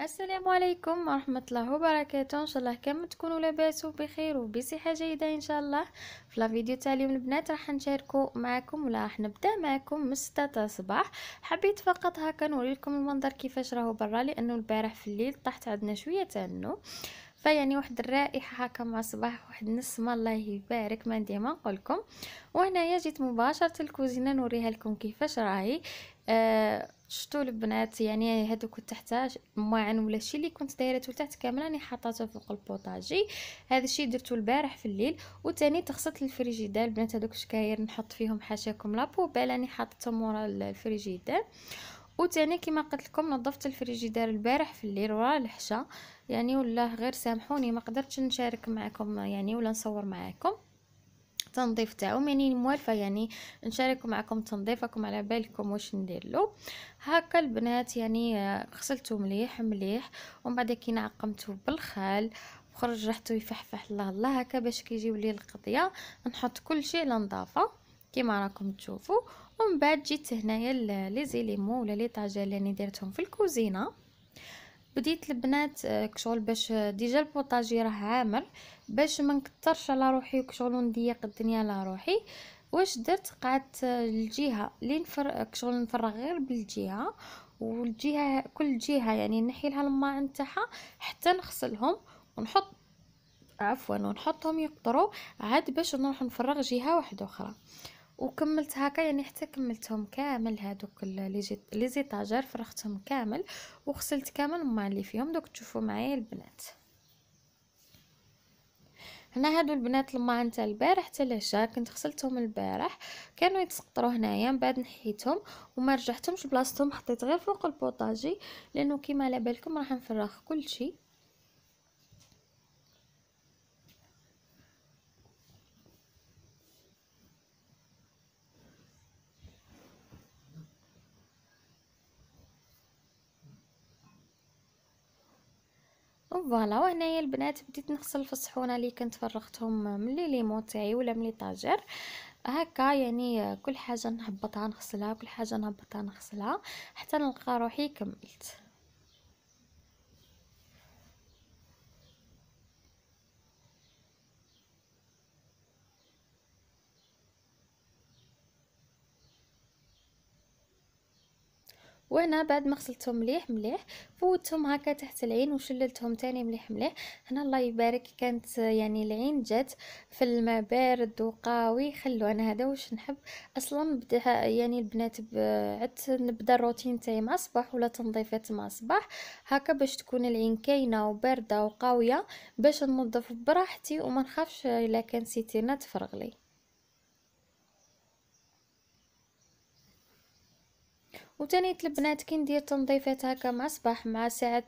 السلام عليكم ورحمة الله وبركاته. ان شاء الله كامل تكونوا لاباس وبخير وبصحة جيدة ان شاء الله. في الفيديو تاع اليوم البنات راح نشاركوا معكم ولا راح نبدا معكم من 6 تاع الصباح. حبيت فقط هكا نوريلكم المنظر كيفاش راهو برا، لانه البارح في الليل طحت عندنا شويه تاع النوم، فيعني واحد الرائحه هكا مع الصباح، واحد النسمه الله يبارك ما عندي ما نقولكم. وهنايا جيت مباشره الكوزينه نوريها لكم كيفاش راهي. شفتوا البنات يعني هذوك تحت المواعن ولا الشيء اللي كنت دايرته تحت كامل راني حاطاته فوق البوطاجي. هذا الشيء درته البارح في الليل. وثاني تغسلت الفريجيدير البنات، هذوك الشكاير نحط فيهم حاشاكم لابوبيل راني حاطتهم ورا الفريجيدير. وثاني كما قلت لكم نظفت الفريجيدير البارح في الليل ورا الحشا، يعني والله غير سامحوني ما قدرتش نشارك معكم يعني ولا نصور معكم التنظيف تاعو، يعني موالفه يعني نشارك معكم تنظيفكم على بالكم واش ندير له. هكا البنات يعني غسلته مليح مليح، ومن بعد كي نعقمته بالخال وخرج ريحته يفحفح الله الله هكا باش كيجيو لي القضيه. نحط كل شيء لنظافه كيما راكم تشوفوا. ومن بعد جيت هنايا لي زيليمون ولا لي طاجين اللي درتهم في الكوزينه. بديت البنات كشغل باش ديجا البوطاجي راه عامر، باش ما نكثرش على روحي وكشغل نضيق الدنيا على روحي. واش درت؟ قعدت الجهه اللي كشغل نفرغ غير بالجهه، والجهه كل جهه يعني نحي لها الماء نتاعها حتى نغسلهم ونحط ونحطهم يقطروا عاد باش نروح نفرغ جهه واحده اخرى. وكملت هكا يعني حتى كملتهم كامل هادوك لي زيتاجر فرغتهم كامل وغسلت كامل الماء اللي فيهم. دوك تشوفوا معايا البنات هنا هادو البنات الماء نتاع البارح حتى العشاء كنت غسلتهم البارح، كانوا يتسقطروا هنايا من بعد نحيتهم وما رجعتهمش بلاصتهم، حطيت غير فوق البوطاجي لانه كيما على بالكم راح نفرغ كل شيء. فوالا وهنايا البنات بديت نغسل في الصحونه اللي كنت فرغتهم من لي ليمون تاعي ولا من لي طاجر هكا، يعني كل حاجه نهبطها نغسلها كل حاجه نهبطها نغسلها حتى نلقى روحي كملت. وانا بعد ما غسلتهم مليح مليح فوتهم هكا تحت العين وشللتهم تاني مليح مليح. هنا الله يبارك كانت يعني العين جات في الماء بارد وقاوي. خلوا انا هذا واش نحب اصلا بدا يعني البنات عدت نبدا الروتين تاعي مع الصباح ولا تنظيفات مع الصباح هكا باش تكون العين كاينه وبارده وقاويه باش ننظف براحتي وما نخافش الا كان سيتينا تفرغ لي. وتانيت البنات كي ندير تنظيفات هكا مع صباح مع ساعة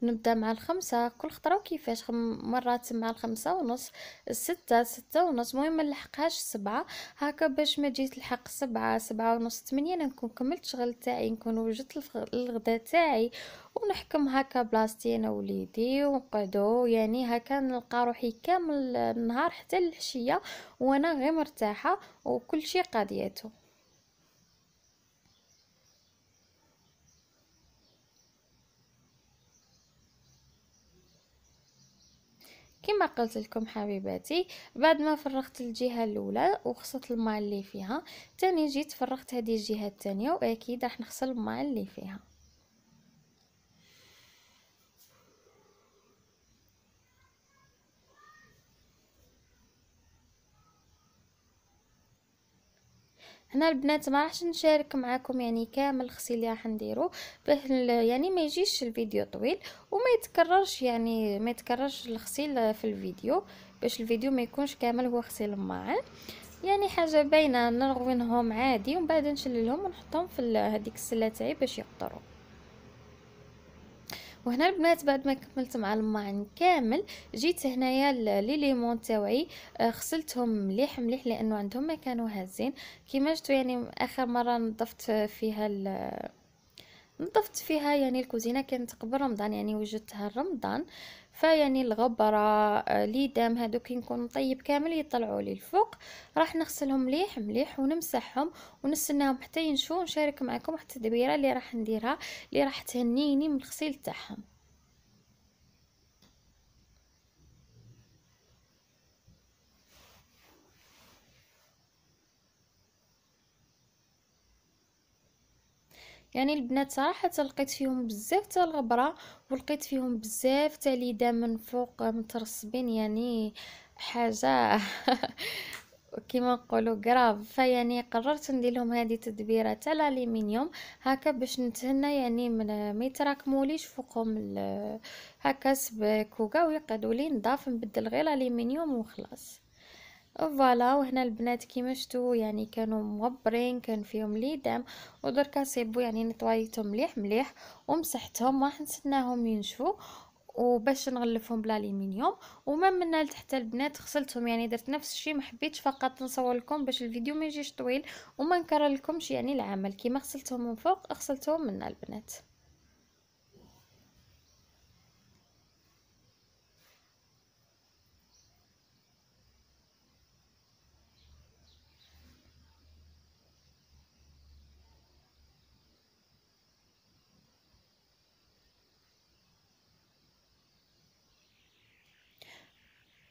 نبدا مع 5 كل خطره وكيفاش مرات مع 5:30 6:06:30 مهم ملحقهاش 7 هكا باش ما تجي تلحق 7:30 8 انا نكون كملت الشغل تاعي نكون وجدت الغداء تاعي ونحكم هكا بلاصتي انا وليدي ونقعدو يعني هكا نلقى روحي كامل النهار حتى العشيه وانا غير مرتاحه وكل شيء قاضيته. كما قلت لكم حبيباتي بعد ما فرغت الجهه الاولى وغسلت الماء اللي فيها تاني جيت فرغت هذه الجهه الثانيه واكيد راح نغسل الماء اللي فيها. هنا البنات ما راحش نشارك معكم يعني كامل الغسيل اللي راح نديرو باش يعني ما يجيش الفيديو طويل وما يتكررش يعني ما يتكررش الغسيل في الفيديو باش الفيديو ما يكونش كامل هو غسيل الماعن، يعني حاجه باينه نروينهم عادي ومن بعد نشللهم ونحطهم في هذيك السله تاعي باش يقطروا. وهنا البنات بعد ما كملت مع الماعن كامل جيت هنايا لي ليمون تاوعي غسلتهم مليح مليح لانه عندهم ما كانوا هازين. كيما شفتوا يعني اخر مره نظفت فيها يعني الكوزينه كانت قبل رمضان يعني وجدتها رمضان، فيعني الغبره ليدام هذوك نكون طيب كامل يطلعوا لي الفوق. راح نغسلهم مليح مليح ونمسحهم ونستناهم حتى ينشفوا ونشارك معكم واحد التدبيره اللي راح نديرها اللي راح تهنيني من الغسيل تاعهم. يعني البنات صراحه لقيت فيهم بزاف تاع الغبره، ولقيت فيهم بزاف تاع ليدام من فوق مترصبين، يعني حاجه كيما نقولوا قراب. فيعني قررت ندير لهم هذه تدبيره تاع الالومنيوم هكا باش نتهنى يعني من ما يتراكموليش فوقهم هكا سباك وكاع ويقعدوا لي نضاف، نبدل غير الالومنيوم وخلاص. فوالا، وهنا البنات كيما شفتوا يعني كانوا مغبرين، كان فيهم ليدام، ودركا صيبوا يعني نطويتهم مليح مليح ومسحتهم، راح نستناهم ينشفوا وباش نغلفهم بالالومنيوم. وما من لتحت البنات غسلتهم، يعني درت نفس الشيء، ما حبيتش فقط نصور لكم باش الفيديو ما يجيش طويل وما نكرر لكمش يعني العمل. كيما غسلتهم من فوق غسلتهم من البنات.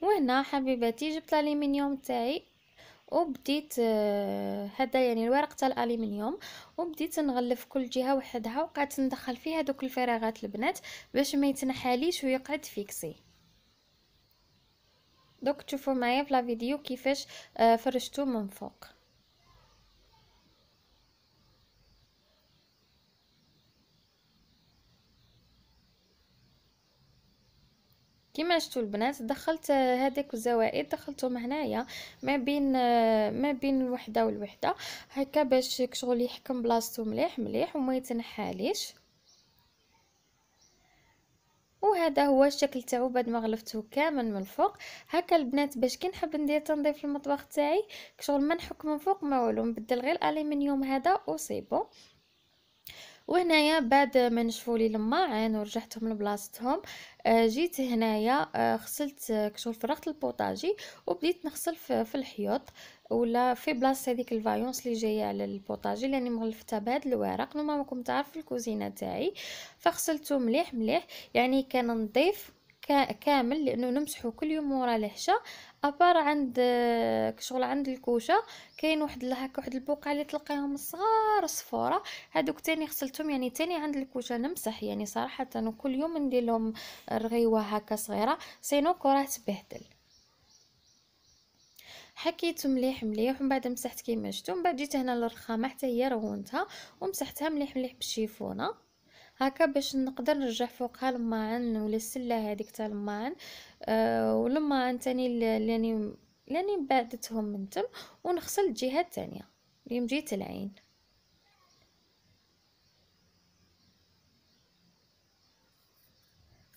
وهنا حبيباتي جبت الالومنيوم تاعي وبديت هذا يعني الورق تاع الالومنيوم، وبديت نغلف كل جهه وحدها، وقعدت ندخل فيها دوك الفراغات البنات باش ما يتنحاليش ويقعد فيكسي. دوك تشوفوا معايا في لا فيديو كيفاش فرشته من فوق. كيما شفتوا البنات دخلت هذيك الزوائد دخلتهم هنايا ما بين الوحده والوحده هكا باش كشغل يحكم بلاصتو مليح مليح وما يتنحاليش. وهذا هو الشكل تاعو بعد ما غلفته كامل من الفوق هكا البنات. باش كي نحب ندير تنظيف المطبخ تاعي كشغل ما نحك من فوق ما والو، نبدل غير الالومنيوم هذا وصيبو. وهنايا بعد ما نشفوا لي الماعن ورجعتهم لبلاصتهم جيت هنايا غسلت كشغل فرغت البوطاجي وبديت نغسل في الحيوط ولا في بلاصه هذيك الفايونس اللي جايه على البوطاجي لاني مغلفتها بهذا الورق. نورمالمون راكم تعرفوا الكوزينه تاعي، فغسلته مليح مليح يعني كان نظيف كامل لانه نمسحه كل يوم ورا العشاء. ابار عند كشغل عند الكوشه كاين واحد هكا واحد البقعه اللي تلقاهم صغار صفوره، هادوك تاني غسلتهم يعني تاني عند الكوشه نمسح يعني صراحه كل يوم ندير لهم رغيوه هكا صغيره سينو كره تبهدل. حكيت مليح مليح ومن بعد مسحت كيما شفتوا. من بعد جيت هنا للرخامه حتى هي رغونتها ومسحتها مليح مليح بالشيفونه هكا باش نقدر نرجع فوقها الماعن ولا السله هذيك تاع الماعن ولما تاني لاني بعدتهم من تم ونغسل الجهه الثانيه اللي مجيت العين.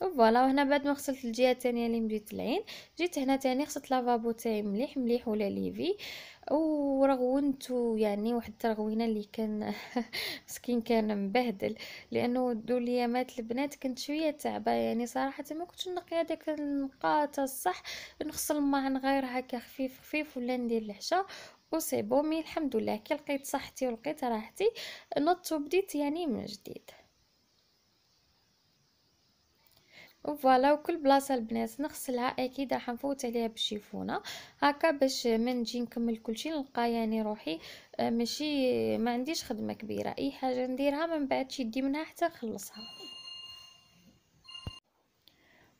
فوالا، وهنا بعد ما غسلت الجهه الثانيه اللي مجيت العين جيت هنا تاني غسلت لافابو تاعي مليح مليح ولا ليفي ورغونتو يعني واحد الترغوينه اللي كان مسكين كان مبهدل لانه دول ايامات البنات كنت شويه تعبه يعني صراحه ما كنتش نقي هذاك النقاط الصح، نغسل مع غير هكا خفيف خفيف ولا ندير العشاء وسي بومي. الحمد لله كي لقيت صحتي ولقيت راحتي نضت وبديت يعني من جديد. وفوالا، وكل بلاصه البنات نغسلها اكيد راح نفوت عليها بالشيفونه هكا باش من نجي نكمل كلشي نلقى يعني روحي ماشي ما عنديش خدمه كبيره، اي حاجه نديرها من بعد يدي منها حتى نخلصها.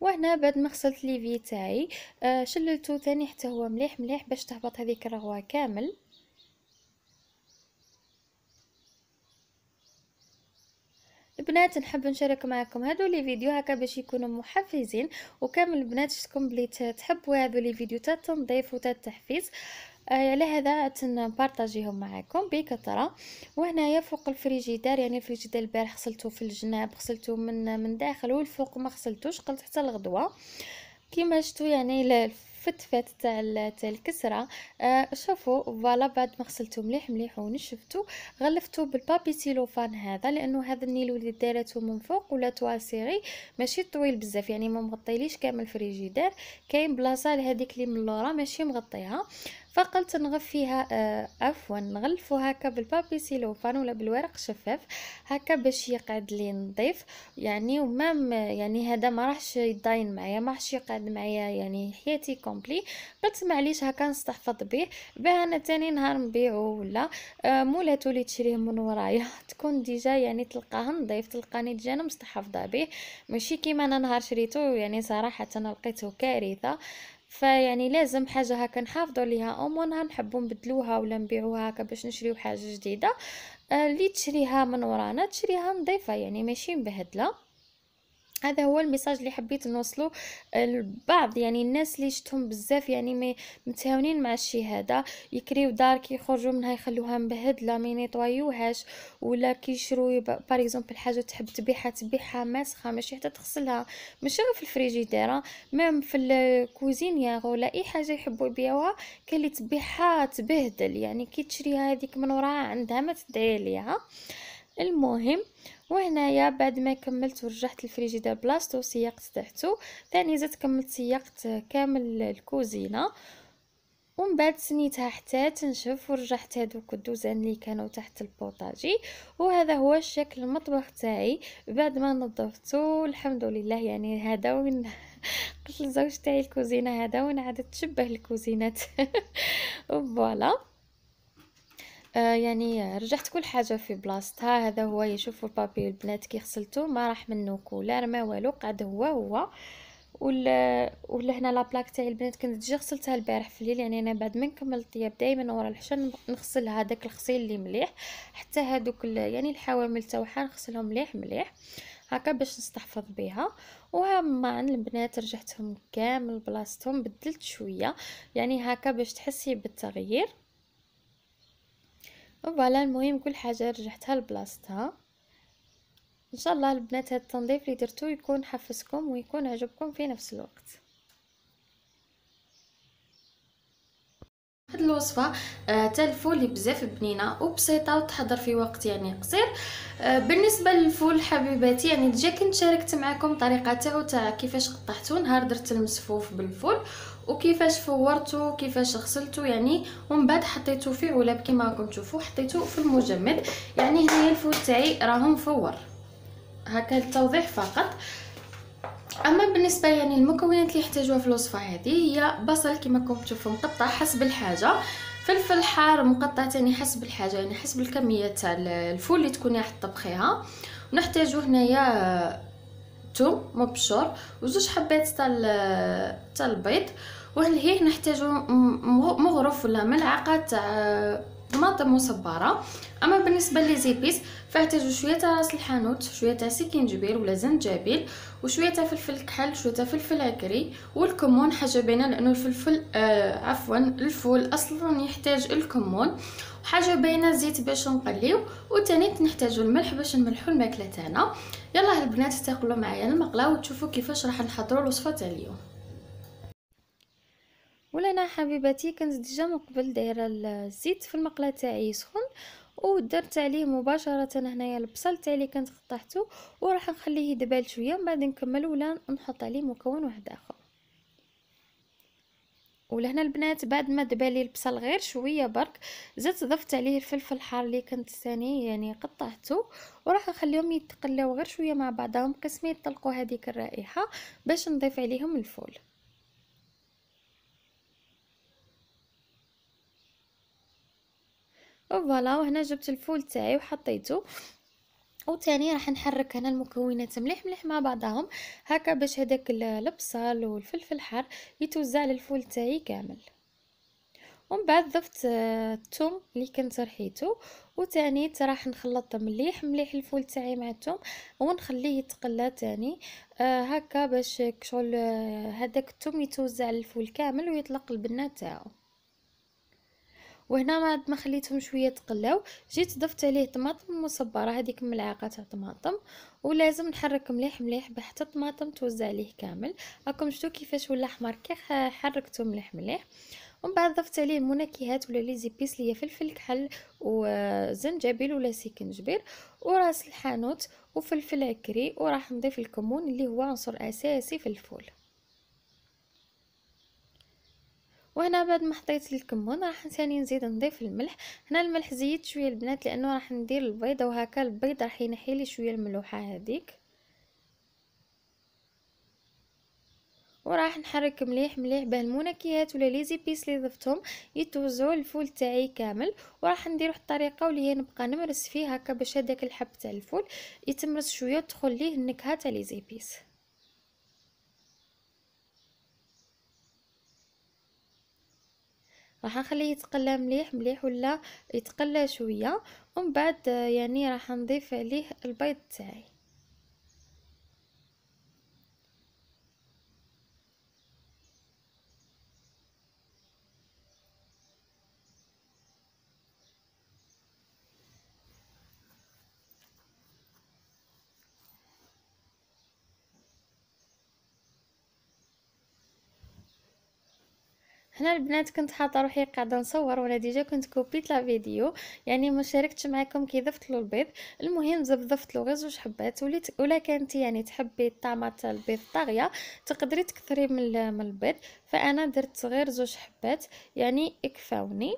وهنا بعد ما غسلت ليفي تاعي شللته ثاني حتى هو مليح مليح باش تهبط هذيك الرغوه كامل. البنات نحب نشارك معكم هادو لي فيديو هكا باش يكونوا محفزين وكامل البنات شتكم بلي تحبوا هادو لي فيديو تاع التنظيف وتاع التحفيز على هذا نبارطاجيهم معكم بكثره. وهنايا فوق الفريجيدار يعني الفريجيدار البارح غسلته في الجناب غسلته من داخل والفوق ما غسلتوش قلت حتى الغدوه كيما شفتوا يعني الفتفات تاع الكسره شوفوا. فوالا بعد ما غسلته مليح مليح ونشفته غلفته بالبابي سيلوفان هذا لانه هذا النيلو اللي دارته من فوق ولا تواسيغي ماشي طويل بزاف يعني ما مغطيليش كامل الفريجيدار، كاين بلاصه لهذيك اللي من اللورا ماشي مغطيها فقلت نغفيها عفوا نغلفو هكا بالبابي سيلوفان ولا بالورق شفاف هكا باش يقعد لي نظيف يعني. ومام يعني هذا ما راحش يضاين معايا، ما راحش يقعد معايا يعني حياتي كومبلي. قلت معليش هكا نستحفظ به انا تاني نهار نبيعو، ولا مولاتو اللي تشريه من ورايا تكون ديجا يعني تلقاه نظيف، تلقاني ديجا انا مستحفظه به، ماشي كيما انا نهار شريته يعني صراحه انا لقيته كارثه. فيعني لازم حاجه هكا نحافظوا ليها او نهار نحبوا نبدلوها ولا نبيعوها هكا باش نشريو حاجه جديده، اللي تشريها من ورانا تشريها نظيفه يعني ماشي مبهدله. هذا هو الميساج اللي حبيت نوصله البعض، يعني الناس اللي شفتهم بزاف يعني متهاونين مع الشيء هذا، يكريو دار كي يخرجوا منها يخلوها مبهدله ما ينيطوايوهاش، ولا كيشرو بار اكزومبل حاجه تحب تبيعها ماسخه ماشي حتى تغسلها، ماشي غير في الفريجيدير ميم في الكوزينيير ولا اي حاجه يحبوا يبيعوها كاين اللي تبيعها تبهدل، يعني كي تشريها هذيك من وراها عندها ما تدعي ليها. المهم وهنايا بعد ما كملت ورجعت الفريجيدير بلاصتو سيقت تحتو، ثاني زدت كملت سيقت كامل الكوزينه، ومن بعد سنيتها حتى تنشف ورجعت هذوك الدوزان اللي كانوا تحت البوطاجي. وهذا هو الشكل المطبخ تاعي بعد ما نظفته الحمد لله. يعني هذا وين قلت لزوج تاعي الكوزينه هذا وين عادت تشبه الكوزينات فوالا. يعني رجعت كل حاجه في بلاصتها. هذا هو يشوفوا البابي البنات كي غسلته ما راح منه كولر ما والو، قعد هو ولا هنا لا بلاك تاعي البنات كنت جي غسلتها البارح في الليل، يعني انا بعد ما نكمل الطياب دائما ورا العشاء نغسل هذاك الغسيل اللي مليح، حتى هذوك يعني الحوامل تاعها نغسلهم مليح هكا باش نستحفظ بها. وهما البنات رجعتهم كامل بلاصتهم، بدلت شويه يعني هكا باش تحسي بالتغيير. فوالا المهم كل حاجه رجعتها لبلاصتها. ان شاء الله البنات هذا التنظيف اللي درتو يكون حفزكم ويكون عجبكم في نفس الوقت. هاد الوصفه تاع الفول اللي بزاف بنينه وبسيطه وتحضر في وقت يعني قصير. بالنسبه للفول حبيباتي يعني ديجا كنت شاركت معكم طريقه تاع كيفاش قطعته نهار درت المسفوف بالفول، وكيفاش فورته كيفاش غسلته يعني، ومن بعد حطيته في علب كما راكم تشوفوا حطيته في المجمد. يعني هنايا الفول تاعي راه مفور هكا للتوضيح فقط. اما بالنسبه يعني المكونات اللي يحتاجوها في الوصفه هذه هي بصل كما راكم تشوفوا مقطع حسب الحاجه، فلفل حار مقطع تاني حسب الحاجه يعني حسب الكميه تاع الفول اللي تكوني راح تطبخيها. ونحتاجو هنايا ثوم مبشور وزوج حبات تاع البيض، وهنا نحتاجو مغرف ولا ملعقه تاع طماطم مصبره. اما بالنسبه لي زيبيس فاحتاجو شويه تاع راس الحانوت، شويه تاع سكينجبير ولا زنجبيل، وشويه تاع فلفل كحل، شويه تاع فلفل عكري، والكمون حاجه باينه لانه الفلفل عفوا الفول اصلا يحتاج الكمون، وحاجه باينه الزيت باش نقليو، وثاني نحتاجو الملح باش نملحو الماكله تاعنا. يلا البنات تاكلوا معايا المقله وتشوفوا كيفاش راح نحضروا الوصفه تاع اليوم. ولنا حبيباتي كنت ديجا من قبل دايره الزيت في المقله تاعي سخن، ودرت عليه مباشره هنايا البصل تاعي اللي كنت قطعته، وراح نخليه يدبل شويه من بعد نكمل ولا نحط عليه مكون واحد اخر. ولهنا البنات بعد ما دبالي البصل غير شويه برك زدت ضفت عليه الفلفل الحار اللي كنت ثاني يعني قطعته، وراح نخليهم يتقلاو غير شويه مع بعضهم قسمي يطلقوا هذيك الرائحه باش نضيف عليهم الفول. وفوالا وهنا جبت الفول تاعي وحطيته، وثاني راح نحرك هنا المكونات مليح مع بعضهم هكا باش هذاك البصل والفلفل الحار يتوزع للفول تاعي كامل. ومن بعد ضفت الثوم اللي كنت رحيته، وثاني راح نخلط مليح الفول تاعي مع الثوم ونخليه يتقلى ثاني هكا باش كشغل هذاك الثوم يتوزع للفول كامل ويطلق البنه تاعو. وهنا بعد ما خليتهم شويه تقلاو جيت ضفت عليه طماطم مصبره هذيك ملعقه تاع طماطم، ولازم نحرك مليح حتى الطماطم توزع عليه كامل. راكم شفتوا كيفاش ولا احمر كي حركته مليح. ومن بعد ضفت عليه المنكهات ولا لي زيبيس اللي هي فلفل كحل وزنجبيل ولا سكنجبير وراس الحانوت وفلفل عكري، وراح نضيف الكمون اللي هو عنصر اساسي في الفول. وهنا بعد ما حطيت الكمون راح ثاني نزيد نضيف الملح. هنا الملح زيد شويه البنات لانه راح ندير البيضه، وهكا البيض راح ينحي لي شويه الملوحه هذيك. وراح نحرك مليح مليح باه المنكهات ولا لي زيبيس اللي ضفتهم يتوزعوا الفول تاعي كامل. وراح ندير واحد الطريقه واللي هي نبقى نمرس فيه هكا باش هذاك الحب تاع الفول يتمرس شويه وتدخل ليه النكهه تاع لي زيبيس. راح نخليه يتقلى مليح مليح ولا يتقلى شويه، ومن بعد يعني راح نضيف عليه البيض تاعي. هنا البنات كنت حاطه روحي قاعده نصور وانا ديجا كنت كوبيت لا فيديو، يعني ما شاركتش معكم كي ضفت له البيض. المهم ضفت له غير زوج حبات، ولا كانتي يعني تحبي طعمه تاع البيض طاغيه تقدري تكثري من البيض، فانا درت غير زوج حبات يعني يكفاوني.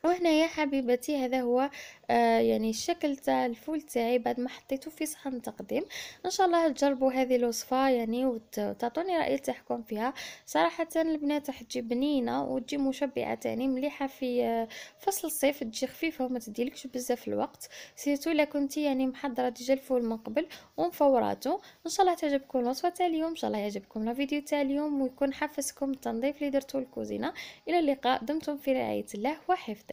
وهنا يا حبيبتي هذا هو يعني الشكل تاع الفول تاعي بعد ما حطيته في صحن تقديم. ان شاء الله تجربوا هذه الوصفه يعني وتعطوني راي تاعكم فيها. صراحه البنات راح تجي بنينه وتجي مشبعه تاني مليحه في فصل الصيف، تجي خفيفه وما تديلكش بزاف الوقت، سيرتو الا كنتي يعني محضره ديجا الفول من قبل ومفوراته. ان شاء الله تعجبكم الوصفه تاع اليوم، ان شاء الله يعجبكم الفيديو تاع اليوم ويكون حفزكم التنظيف اللي درتو الكوزينه. الى اللقاء، دمتم في رعايه الله وحفظه.